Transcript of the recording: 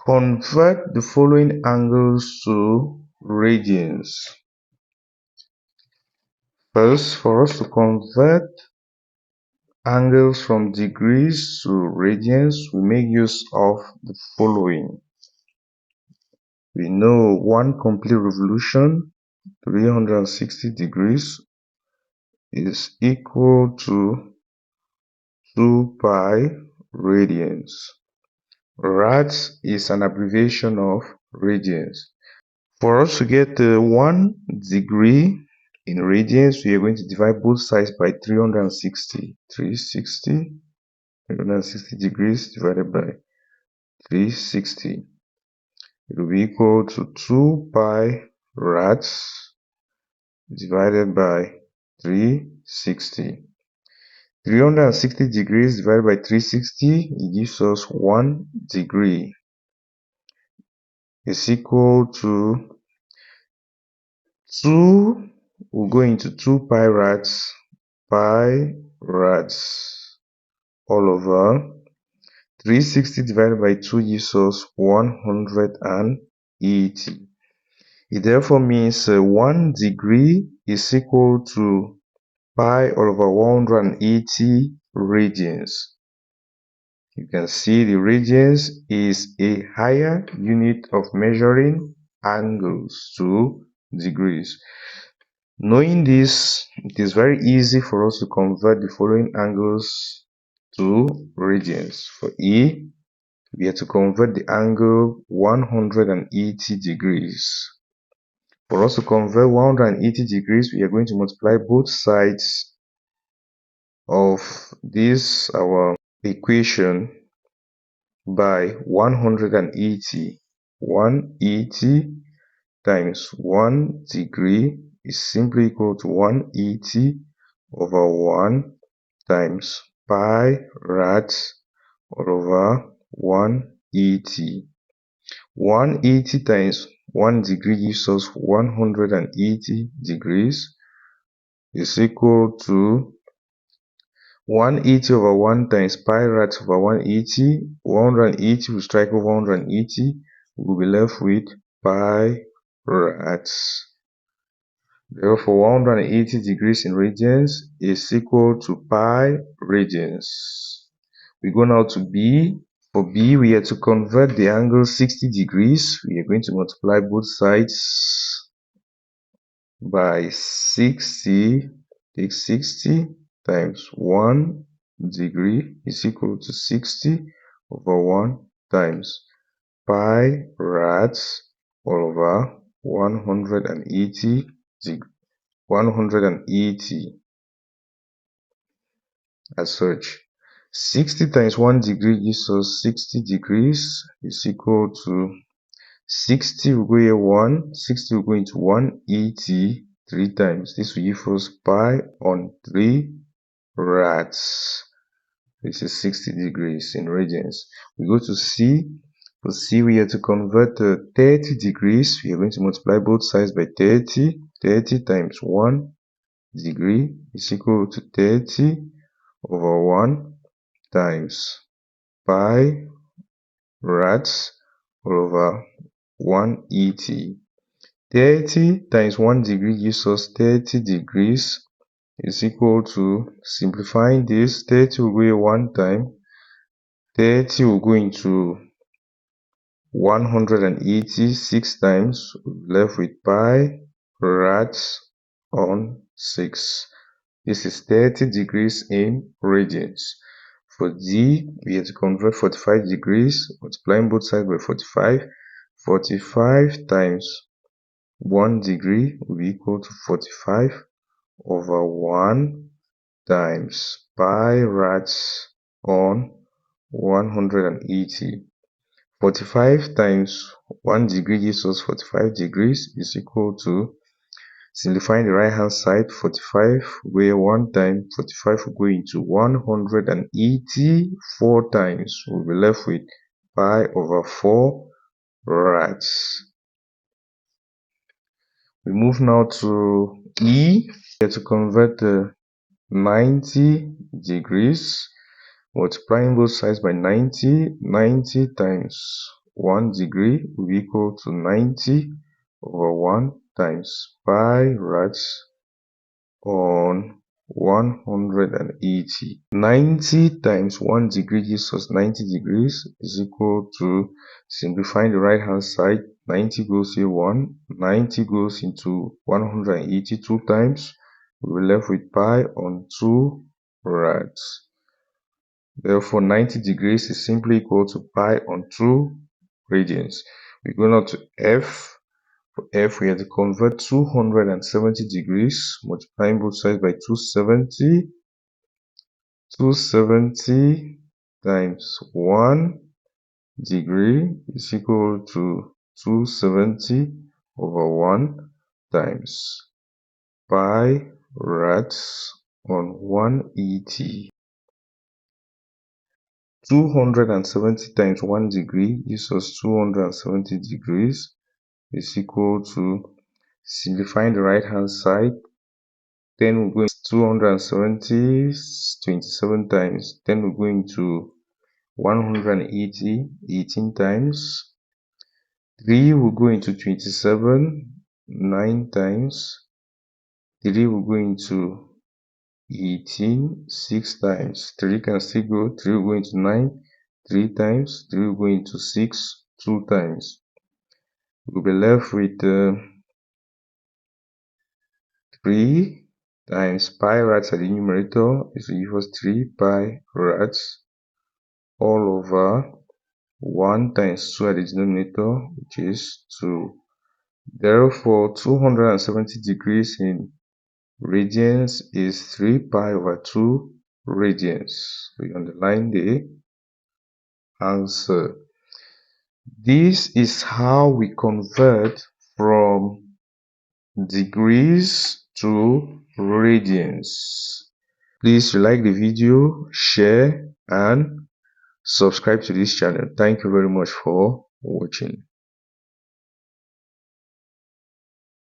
Convert the following angles to radians. First, for us to convert angles from degrees to radians, we make use of the following. We know one complete revolution, 360 degrees, is equal to 2 pi radians. Rads is an abbreviation of radians. For us to get 1 degree in radians, we are going to divide both sides by 360. 360 degrees divided by 360. It will be equal to 2 pi rads divided by 360. 360 degrees divided by 360, it gives us 1 degree. Is equal to 2 will go into 2 pi rads all over 360 divided by 2 gives us 180. It therefore means 1 degree is equal to pi all over 180 radians. You can see the radians is a higher unit of measuring angles to degrees. Knowing this, it is very easy for us to convert the following angles to radians. For E, we have to convert the angle 180 degrees. For us to convert 180 degrees, we are going to multiply both sides of this our equation by 180. 180 times 1 degree is simply equal to 180 over 1 times pi rads all over 180. 180 times 1 degree gives us 180 degrees is equal to 180 over 1 times pi rads over 180. 180 will strike over 180. We will be left with pi rads. Therefore, 180 degrees in radians is equal to pi radians. We go now to B. For B, we have to convert the angle 60 degrees. We are going to multiply both sides by 60. Take 60 times 1 degree is equal to 60 over 1 times pi rads all over 180 degree. 180 as such. 60 times 1 degree gives us 60 degrees is equal to 60 will go here 1, 60 will go into 180 3 times. This will give us pi on 3 rads. This is 60 degrees in radians. We go to C. For C, we have to convert 30 degrees. We are going to multiply both sides by 30. 30 times 1 degree is equal to 30 over 1 times pi rads all over 180. 30 times 1 degree gives us 30 degrees is equal to, simplifying this, 30 will go here 1 time, 30 will go into 180 6 times, left with pi rads on 6. This is 30 degrees in radians. For D, we have to convert 45 degrees, multiplying both sides by 45. 45 times 1 degree will be equal to 45 over 1 times pi rads on 180. 45 times 1 degree gives us 45 degrees is equal to, simplifying the right hand side, 45 where 1 time, 45 will go into 180 4 times. We'll be left with pi over 4 rads. We move now to E. We have to convert 90 degrees, multiplying both sides by 90. 90 times 1 degree will be equal to 90 over 1 times pi radians on 180. 90 times 1 degree gives us 90 degrees is equal to, simplifying the right hand side, 90 goes here 1, 90 goes into 180 2 times, we will be left with pi on 2 rads. Therefore 90 degrees is simply equal to pi on 2 radians. We go now to F. For F, we have to convert 270 degrees, multiplying both sides by 270. 270 times 1 degree is equal to 270 over 1 times pi rads on 180. 270 times 1 degree gives us 270 degrees is equal to, simplifying the right hand side, then we're going 270 27 times, then we're going to 180 18 times, 3 will go into 27 9 times, 3 will go into 18 6 times, 3 can still go, 3 will go into 9 3 times, 3 will go into 6 2 times. We'll be left with 3 times pi rads at the numerator is to give us 3 pi rads all over 1 times 2 at the denominator, which is 2. Therefore, 270 degrees in radians is 3 pi over 2 radians. We underline the answer. This is how we convert from degrees to radians. Please like the video, share and subscribe to this channel. Thank you very much for watching.